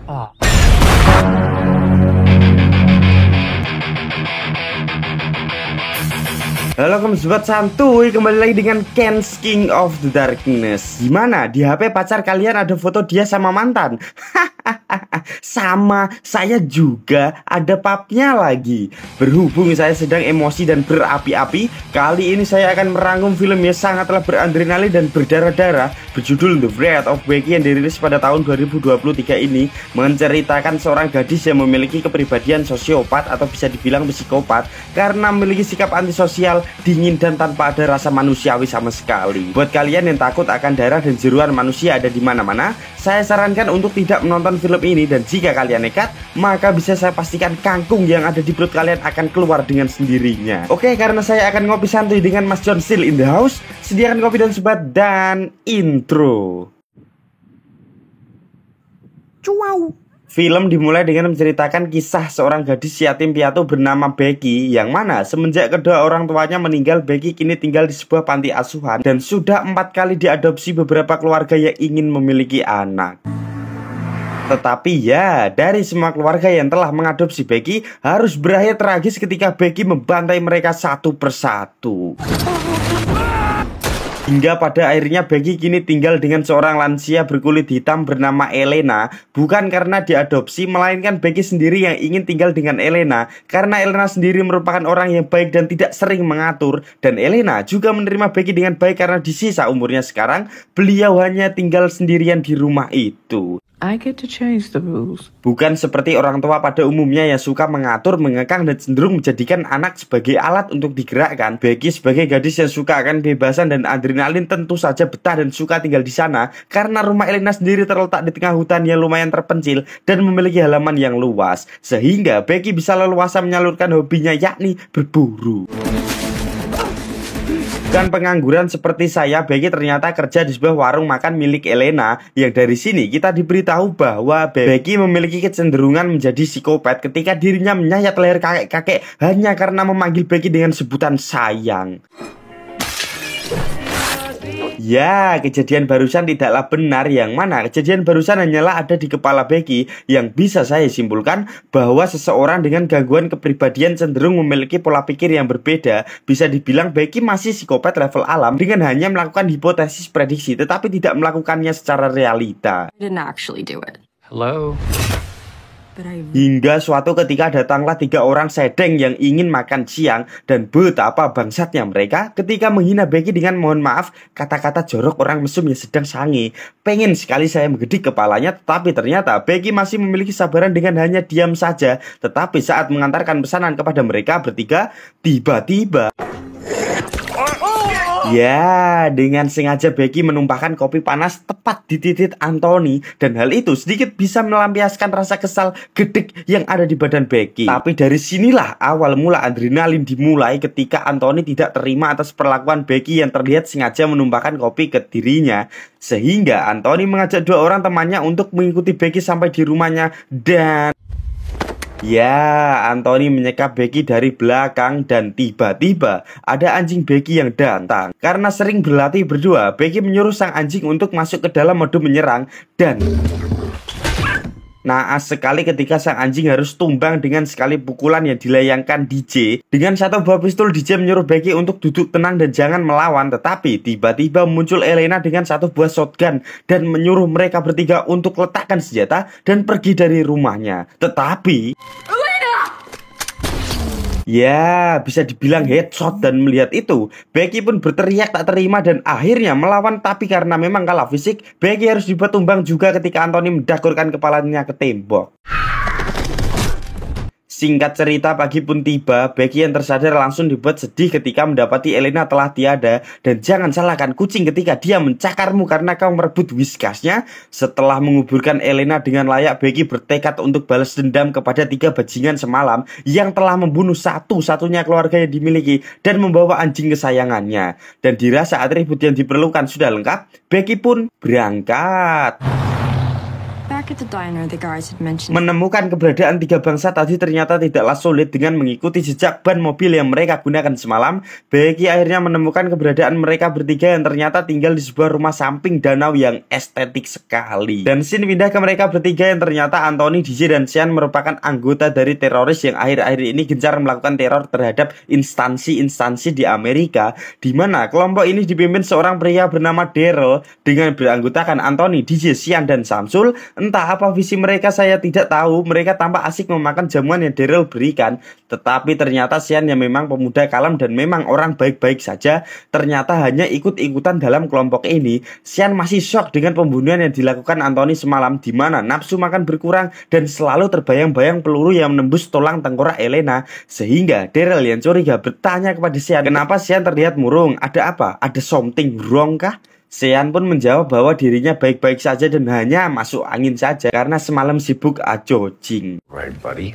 Halo sobat santuy, kembali lagi dengan Ken's King of the Darkness. Gimana, di HP pacar kalian ada foto dia sama mantan? Sama, saya juga ada papnya lagi. Berhubung saya sedang emosi dan berapi-api, kali ini saya akan merangkum film yang sangatlah beradrenalin dan berdarah-darah berjudul The Wrath of Becky yang dirilis pada tahun 2023 ini, menceritakan seorang gadis yang memiliki kepribadian sosiopat atau bisa dibilang psikopat karena memiliki sikap antisosial, dingin dan tanpa ada rasa manusiawi sama sekali. Buat kalian yang takut akan darah dan jeruan manusia ada di mana-mana, saya sarankan untuk tidak menonton film ini, dan jika kalian nekat, maka bisa saya pastikan kangkung yang ada di perut kalian akan keluar dengan sendirinya. Oke, karena saya akan ngopi santuy dengan Mas John still in the house, sediakan kopi dan sebat dan intro. Cuau. Film dimulai dengan menceritakan kisah seorang gadis yatim piatu bernama Becky, yang mana semenjak kedua orang tuanya meninggal, Becky kini tinggal di sebuah panti asuhan dan sudah 4 kali diadopsi beberapa keluarga yang ingin memiliki anak. Tetapi ya, dari semua keluarga yang telah mengadopsi Becky harus berakhir tragis ketika Becky membantai mereka satu persatu. Hingga pada akhirnya Becky kini tinggal dengan seorang lansia berkulit hitam bernama Elena. Bukan karena diadopsi, melainkan Becky sendiri yang ingin tinggal dengan Elena, karena Elena sendiri merupakan orang yang baik dan tidak sering mengatur. Dan Elena juga menerima Becky dengan baik karena di sisa umurnya sekarang beliau hanya tinggal sendirian di rumah itu. I get to change the rules. Bukan seperti orang tua pada umumnya yang suka mengatur, mengekang, dan cenderung menjadikan anak sebagai alat untuk digerakkan. Becky sebagai gadis yang suka akan kebebasan dan adrenalin tentu saja betah dan suka tinggal di sana, karena rumah Elena sendiri terletak di tengah hutan yang lumayan terpencil dan memiliki halaman yang luas, sehingga Becky bisa leluasa menyalurkan hobinya, yakni berburu. Bukan pengangguran seperti saya, Becky ternyata kerja di sebuah warung makan milik Elena, yang dari sini kita diberitahu bahwa Becky memiliki kecenderungan menjadi psikopat ketika dirinya menyayat leher kakek-kakek hanya karena memanggil Becky dengan sebutan sayang. Ya, kejadian barusan tidaklah benar, yang mana kejadian barusan hanyalah ada di kepala Becky, yang bisa saya simpulkan bahwa seseorang dengan gangguan kepribadian cenderung memiliki pola pikir yang berbeda. Bisa dibilang Becky masih psikopat level alam dengan hanya melakukan hipotesis prediksi tetapi tidak melakukannya secara realita. I didn't actually do it. Hello. Hingga suatu ketika datanglah 3 orang sedeng yang ingin makan siang, dan betapa bangsatnya mereka ketika menghina Becky dengan mohon maaf kata-kata jorok orang mesum yang sedang sange. Pengen sekali saya menggedek kepalanya, tetapi ternyata Becky masih memiliki kesabaran dengan hanya diam saja. Tetapi saat mengantarkan pesanan kepada mereka bertiga, tiba-tiba ya, dengan sengaja Becky menumpahkan kopi panas tepat di titik Anthony, dan hal itu sedikit bisa melampiaskan rasa kesal gedek yang ada di badan Becky. Tapi dari sinilah awal mula adrenalin dimulai ketika Anthony tidak terima atas perlakuan Becky yang terlihat sengaja menumpahkan kopi ke dirinya, sehingga Anthony mengajak 2 orang temannya untuk mengikuti Becky sampai di rumahnya, dan ya, Anthony menyekap Becky dari belakang dan tiba-tiba ada anjing Becky yang datang. Karena sering berlatih berdua, Becky menyuruh sang anjing untuk masuk ke dalam mode menyerang, dan naas sekali ketika sang anjing harus tumbang dengan sekali pukulan yang dilayangkan DJ. Dengan satu buah pistol, DJ menyuruh Becky untuk duduk tenang dan jangan melawan. Tetapi tiba-tiba muncul Elena dengan satu buah shotgun dan menyuruh mereka bertiga untuk letakkan senjata dan pergi dari rumahnya. Tetapi ya, bisa dibilang headshot, dan melihat itu Becky pun berteriak tak terima dan akhirnya melawan. Tapi karena memang kalah fisik, Becky harus dibuat tumbang juga ketika Anthony mendagorkan kepalanya ke tembok. Singkat cerita, pagi pun tiba. Becky yang tersadar langsung dibuat sedih ketika mendapati Elena telah tiada. Dan jangan salahkan kucing ketika dia mencakarmu karena kau merebut wiskasnya. Setelah menguburkan Elena dengan layak, Becky bertekad untuk balas dendam kepada 3 bajingan semalam yang telah membunuh satu-satunya keluarga yang dimiliki dan membawa anjing kesayangannya. Dan dirasa atribut yang diperlukan sudah lengkap, Becky pun berangkat. Back Back at the diner, the guards had mentioned Menemukan keberadaan tiga bangsa tadi ternyata tidaklah sulit. Dengan mengikuti jejak ban mobil yang mereka gunakan semalam, Becky akhirnya menemukan keberadaan mereka bertiga yang ternyata tinggal di sebuah rumah samping danau yang estetik sekali. Dan scene pindah ke mereka bertiga yang ternyata Anthony, DJ, dan Sean merupakan anggota dari teroris yang akhir-akhir ini gencar melakukan teror terhadap instansi-instansi di Amerika, di mana kelompok ini dipimpin seorang pria bernama Daryl dengan beranggotakan Anthony, DJ, Sean, dan Samsul. Entah apa visi mereka saya tidak tahu. Mereka tampak asik memakan jamuan yang Daryl berikan. Tetapi ternyata Sean yang memang pemuda kalem dan memang orang baik-baik saja, ternyata hanya ikut-ikutan dalam kelompok ini. Sean masih shock dengan pembunuhan yang dilakukan Anthony semalam, di mana nafsu makan berkurang dan selalu terbayang-bayang peluru yang menembus tulang tengkorak Elena. Sehingga Daryl yang curiga bertanya kepada Sean, kenapa Sean terlihat murung? Ada apa? Ada something wrong kah? Sean pun menjawab bahwa dirinya baik-baik saja dan hanya masuk angin saja karena semalam sibuk ajojing. Right, buddy.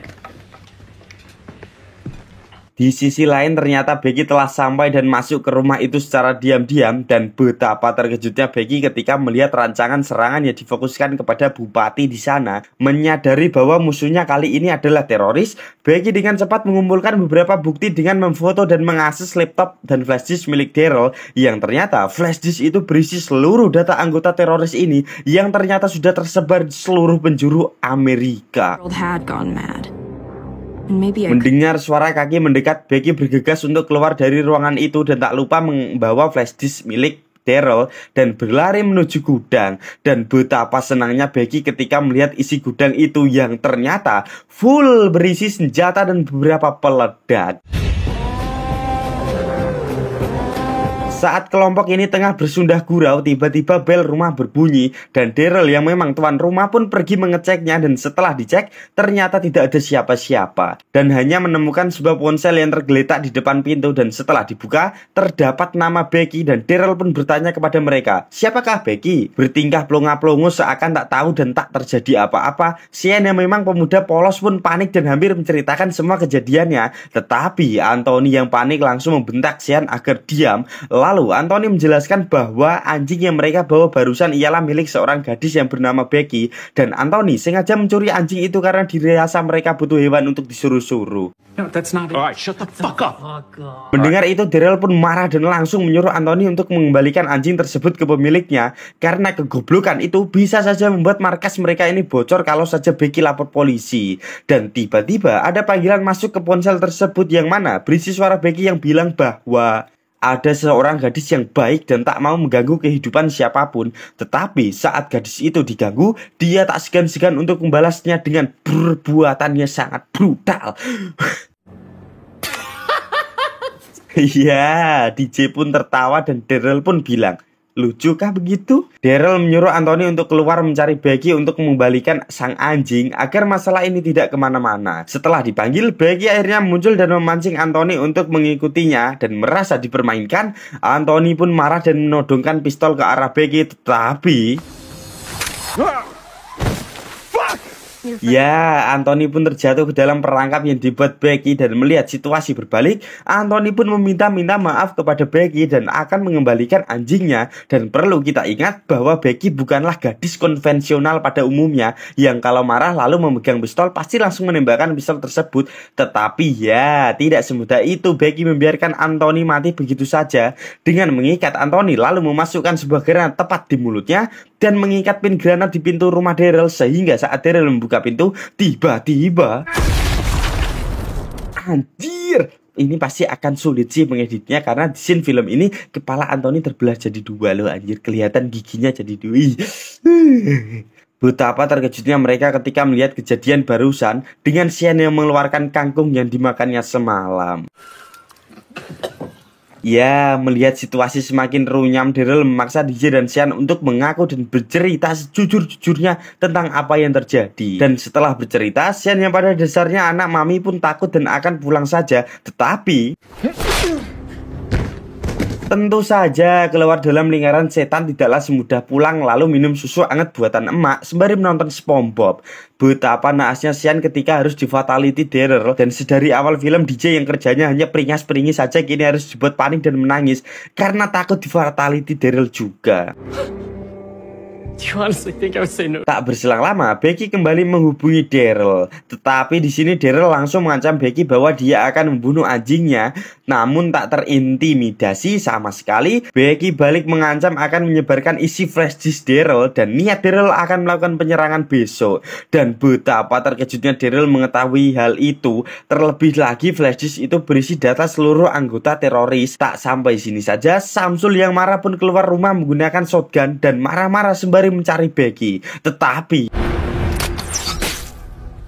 Di sisi lain ternyata Becky telah sampai dan masuk ke rumah itu secara diam-diam, dan betapa terkejutnya Becky ketika melihat rancangan serangan yang difokuskan kepada bupati di sana. Menyadari bahwa musuhnya kali ini adalah teroris, Becky dengan cepat mengumpulkan beberapa bukti dengan memfoto dan mengakses laptop dan flash disk milik Daryl, yang ternyata flash disk itu berisi seluruh data anggota teroris ini yang ternyata sudah tersebar di seluruh penjuru Amerika. Harold had gone mad. And maybe I Mendengar suara kaki mendekat, Becky bergegas untuk keluar dari ruangan itu dan tak lupa membawa flash disk milik Daryl dan berlari menuju gudang. Dan betapa senangnya Becky ketika melihat isi gudang itu yang ternyata full berisi senjata dan beberapa peledak. Saat kelompok ini tengah bersundah gurau, tiba-tiba bel rumah berbunyi dan Daryl yang memang tuan rumah pun pergi mengeceknya, dan setelah dicek ternyata tidak ada siapa-siapa dan hanya menemukan sebuah ponsel yang tergeletak di depan pintu. Dan setelah dibuka terdapat nama Becky dan Daryl pun bertanya kepada mereka, siapakah Becky? Bertingkah plonga-plongo seakan tak tahu dan tak terjadi apa-apa. Sean yang memang pemuda polos pun panik dan hampir menceritakan semua kejadiannya. Tetapi Anthony yang panik langsung membentak Sean agar diam. Lalu Anthony menjelaskan bahwa anjing yang mereka bawa barusan ialah milik seorang gadis yang bernama Becky, dan Anthony sengaja mencuri anjing itu karena dirasa mereka butuh hewan untuk disuruh-suruh. No, that's not it. All right, shut the fuck up. Mendengar itu Daryl pun marah dan langsung menyuruh Anthony untuk mengembalikan anjing tersebut ke pemiliknya, karena kegoblokan itu bisa saja membuat markas mereka ini bocor kalau saja Becky lapor polisi. Dan tiba-tiba ada panggilan masuk ke ponsel tersebut yang mana berisi suara Becky yang bilang bahwa ada seorang gadis yang baik dan tak mau mengganggu kehidupan siapapun. Tetapi saat gadis itu diganggu, dia tak segan-segan untuk membalasnya dengan perbuatannya sangat brutal. Ya, DJ pun tertawa dan Daryl pun bilang, lucukah begitu? Daryl menyuruh Anthony untuk keluar mencari Becky untuk mengembalikan sang anjing agar masalah ini tidak kemana-mana. Setelah dipanggil, Becky akhirnya muncul dan memancing Anthony untuk mengikutinya, dan merasa dipermainkan. Anthony pun marah dan menodongkan pistol ke arah Becky, tetapi ya, Anthony pun terjatuh ke dalam perangkap yang dibuat Becky, dan melihat situasi berbalik, Anthony pun meminta maaf kepada Becky dan akan mengembalikan anjingnya. Dan perlu kita ingat bahwa Becky bukanlah gadis konvensional pada umumnya yang kalau marah lalu memegang pistol pasti langsung menembakkan pistol tersebut. Tetapi ya, tidak semudah itu Becky membiarkan Anthony mati begitu saja dengan mengikat Anthony lalu memasukkan sebuah granat tepat di mulutnya dan mengikat pin granat di pintu rumah Daryl, sehingga saat Daryl membuka pintu, tiba-tiba anjir, ini pasti akan sulit sih mengeditnya karena di scene film ini kepala Anthony terbelah jadi dua loh anjir, kelihatan giginya jadi dua. Betapa terkejutnya mereka ketika melihat kejadian barusan dengan Sean yang mengeluarkan kangkung yang dimakannya semalam. Ya, melihat situasi semakin runyam, Daryl memaksa DJ dan Sean untuk mengaku dan bercerita sejujur-jujurnya tentang apa yang terjadi. Dan setelah bercerita, Sean yang pada dasarnya anak mami pun takut dan akan pulang saja. Tetapi tentu saja keluar dalam lingkaran setan tidaklah semudah pulang lalu minum susu hangat buatan emak sembari menonton SpongeBob. Betapa naasnya Sean ketika harus di-fatality Daryl, dan sedari awal film DJ yang kerjanya hanya peringas-peringis saja kini harus dibuat panik dan menangis karena takut di-fatality Daryl juga. Do you honestly think I would say no? Tak berselang lama, Becky kembali menghubungi Daryl. Tetapi di sini Daryl langsung mengancam Becky bahwa dia akan membunuh anjingnya. Namun tak terintimidasi sama sekali, Becky balik mengancam akan menyebarkan isi flash disk Daryl dan niat Daryl akan melakukan penyerangan besok. Dan betapa terkejutnya Daryl mengetahui hal itu. Terlebih lagi flash disk itu berisi data seluruh anggota teroris. Tak sampai sini saja, Samsul yang marah pun keluar rumah menggunakan shotgun dan marah-marah sembari mencari Becky. Tetapi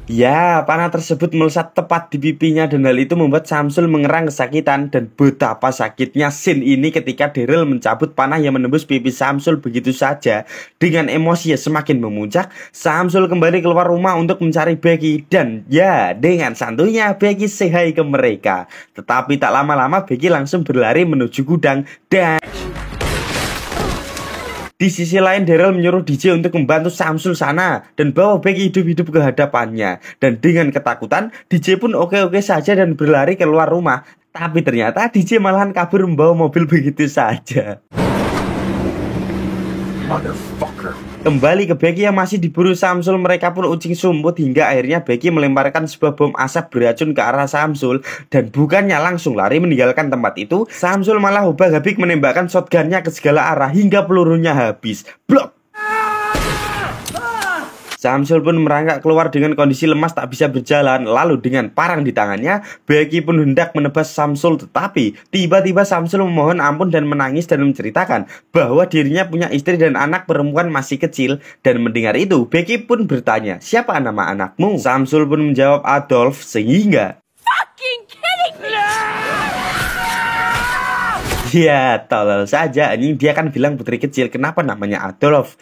ya, panah tersebut melesat tepat di pipinya dan hal itu membuat Samsul mengerang kesakitan. Dan betapa sakitnya scene ini ketika Daryl mencabut panah yang menembus pipi Samsul begitu saja. Dengan emosi yang semakin memuncak, Samsul kembali keluar rumah untuk mencari Becky. Dan ya, dengan santunya Becky say hi ke mereka. Tetapi tak lama-lama Becky langsung berlari menuju gudang dan di sisi lain Daryl menyuruh DJ untuk membantu Samsul sana dan bawa Becky hidup-hidup ke hadapannya. Dan dengan ketakutan, DJ pun oke-oke saja dan berlari keluar rumah. Tapi ternyata DJ malahan kabur membawa mobil begitu saja. Motherfucker. Kembali ke Becky yang masih diburu Samsul, mereka pun ucing sumput hingga akhirnya Becky melemparkan sebuah bom asap beracun ke arah Samsul. Dan bukannya langsung lari meninggalkan tempat itu, Samsul malah ubah-abik menembakkan shotgunnya ke segala arah hingga pelurunya habis. Blok! Samsul pun merangkak keluar dengan kondisi lemas tak bisa berjalan. Lalu dengan parang di tangannya, Becky pun hendak menebas Samsul. Tetapi tiba-tiba Samsul memohon ampun dan menangis dan menceritakan bahwa dirinya punya istri dan anak perempuan masih kecil. Dan mendengar itu, Becky pun bertanya, siapa nama anakmu? Samsul pun menjawab Adolf sehingga Fucking kidding me! ya, tolol saja. Ini dia kan bilang putri kecil, kenapa namanya Adolf?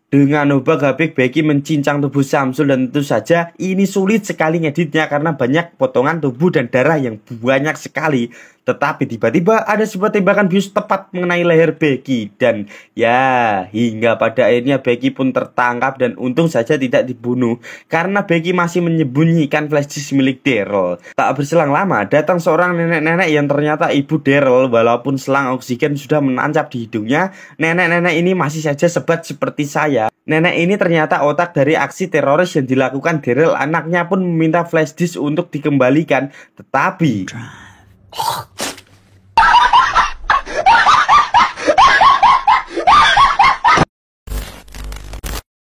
Dengan ubah-abik Becky mencincang tubuh Samsul dan tentu saja ini sulit sekali ngeditnya karena banyak potongan tubuh dan darah yang banyak sekali. Tetapi tiba-tiba ada sebuah tembakan bius tepat mengenai leher Becky. Dan ya, hingga pada akhirnya Becky pun tertangkap dan untung saja tidak dibunuh karena Becky masih menyembunyikan flash disk milik Daryl. Tak berselang lama, datang seorang nenek-nenek yang ternyata ibu Daryl. Walaupun selang oksigen sudah menancap di hidungnya, nenek-nenek ini masih saja sebat seperti saya. Nenek ini ternyata otak dari aksi teroris yang dilakukan Daryl. Anaknya pun meminta flash disk untuk dikembalikan. Tetapi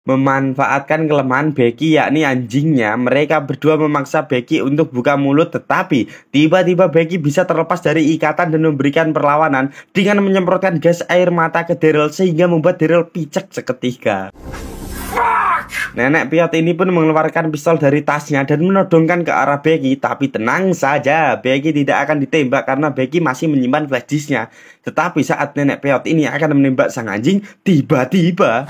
memanfaatkan kelemahan Becky yakni anjingnya, mereka berdua memaksa Becky untuk buka mulut. Tetapi tiba-tiba Becky bisa terlepas dari ikatan dan memberikan perlawanan dengan menyemprotkan gas air mata ke Daryl sehingga membuat Daryl picek seketika. Nenek piot ini pun mengeluarkan pistol dari tasnya dan menodongkan ke arah Becky. Tapi tenang saja, Becky tidak akan ditembak karena Becky masih menyimpan flash disknya. Tetapi saat nenek piot ini akan menembak sang anjing, tiba-tiba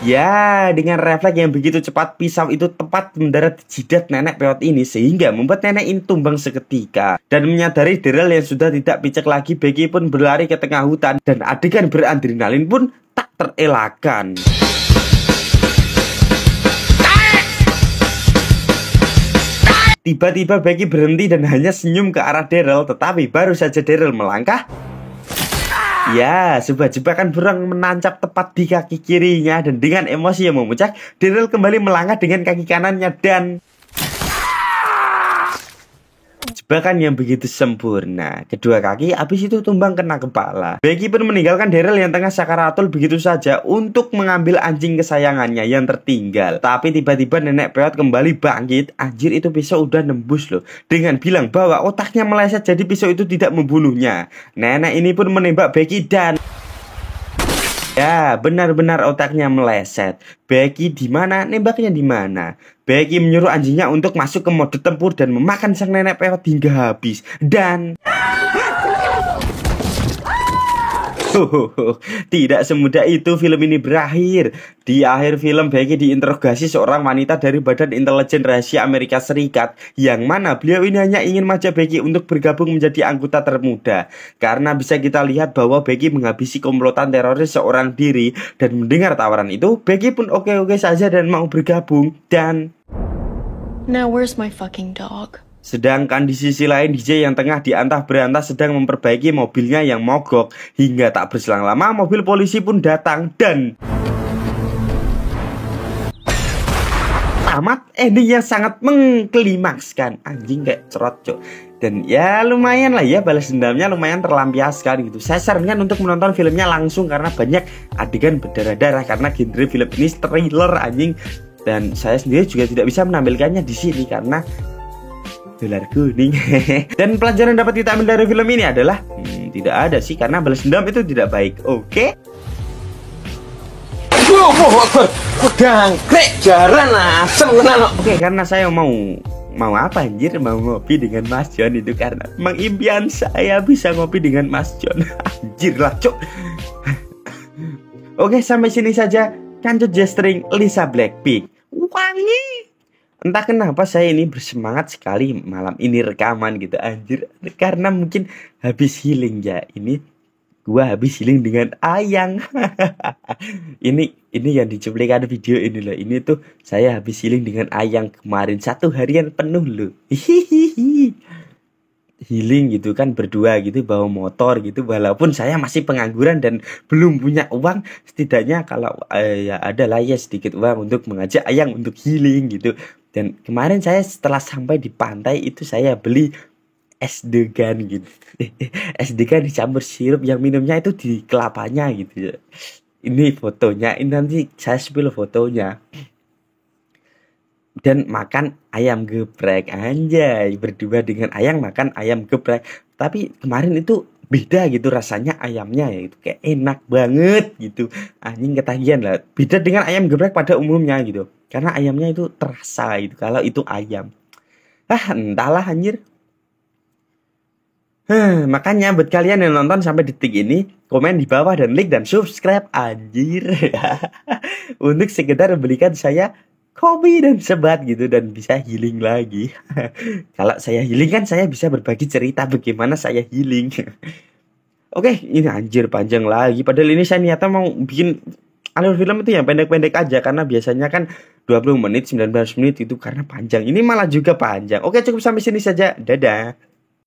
ya, dengan refleks yang begitu cepat, pisau itu tepat mendarat di jidat nenek peot ini sehingga membuat nenek ini tumbang seketika. Dan menyadari Daryl yang sudah tidak picek lagi, Becky pun berlari ke tengah hutan dan adegan beradrenalin pun tak terelakkan. Tiba-tiba Becky berhenti dan hanya senyum ke arah Daryl. Tetapi baru saja Daryl melangkah, ya, sebuah jebakan burung menancap tepat di kaki kirinya. Dan dengan emosi yang memuncak, Daryl kembali melangkah dengan kaki kanannya dan jebakan yang begitu sempurna. Kedua kaki habis itu tumbang kena kepala. Becky pun meninggalkan Daryl yang tengah sakaratul begitu saja untuk mengambil anjing kesayangannya yang tertinggal. Tapi tiba-tiba nenek peot kembali bangkit. Anjir, itu pisau udah nembus loh. Dengan bilang bahwa otaknya meleset jadi pisau itu tidak membunuhnya. Nenek ini pun menembak Becky dan ya, benar-benar otaknya meleset. Becky di mana? Nembaknya di mana? Becky menyuruh anjingnya untuk masuk ke mode tempur dan memakan sang nenek peot hingga habis. Dan tidak semudah itu film ini berakhir. Di akhir film, Becky diinterogasi seorang wanita dari Badan Intelijen Rahasia Amerika Serikat, yang mana beliau ini hanya ingin mengajak Becky untuk bergabung menjadi anggota termuda. Karena bisa kita lihat bahwa Becky menghabisi komplotan teroris seorang diri. Dan mendengar tawaran itu, Becky pun oke-oke saja dan mau bergabung. Dan Now where's my fucking dog? Sedangkan di sisi lain DJ yang tengah diantah berantah sedang memperbaiki mobilnya yang mogok. Hingga tak berselang lama mobil polisi pun datang dan tamat ending yang sangat mengklimakskan. Anjing kayak cerot cok. Dan ya lumayan lah ya, balas dendamnya lumayan terlampiaskan gitu. Saya sarankan untuk menonton filmnya langsung karena banyak adegan berdarah-darah, karena genre film ini thriller anjing. Dan saya sendiri juga tidak bisa menampilkannya di sini karena dolar kuning. Dan pelajaran dapat kita ambil dari film ini adalah tidak ada sih, karena balas dendam itu tidak baik. Oke? Oke, karena saya mau apa anjir, mau ngopi dengan Mas John itu karena memang impian saya bisa ngopi dengan Mas John. Anjir lah cok. Oke, sampai sini saja Kancut Jestring Lisa Blackpink. Wangi. Entah kenapa saya ini bersemangat sekali malam ini rekaman gitu anjir. Karena mungkin habis healing ya. Ini gua habis healing dengan Ayang. ini yang dicuplikan video ini loh. Ini tuh saya habis healing dengan Ayang kemarin 1 harian penuh loh. Healing gitu kan berdua gitu, bawa motor gitu. Walaupun saya masih pengangguran dan belum punya uang, setidaknya kalau ya ada lah ya sedikit uang untuk mengajak Ayang untuk healing gitu. Dan kemarin saya setelah sampai di pantai itu saya beli es degan gitu. Es degan dicampur sirup, yang minumnya itu di kelapanya gitu ya. Ini fotonya, ini nanti saya spill fotonya. Dan makan ayam geprek, anjay, berdua dengan Ayang makan ayam geprek. Tapi kemarin itu beda gitu rasanya ayamnya ya, itu kayak enak banget gitu. Anjing ketagihan lah, beda dengan ayam geprek pada umumnya gitu, karena ayamnya itu terasa gitu kalau itu ayam. Entahlah anjir. Makanya buat kalian yang nonton sampai detik ini, komen di bawah dan like dan subscribe anjir. Untuk sekedar belikan saya kopi dan sebat gitu dan bisa healing lagi. Kalau saya healing kan saya bisa berbagi cerita bagaimana saya healing. Oke, ini anjir panjang lagi. Padahal ini saya niatnya mau bikin alur film itu yang pendek-pendek aja, karena biasanya kan 20 menit, 19 menit itu karena panjang. Ini malah juga panjang. Oke, cukup sampai sini saja. Dadah.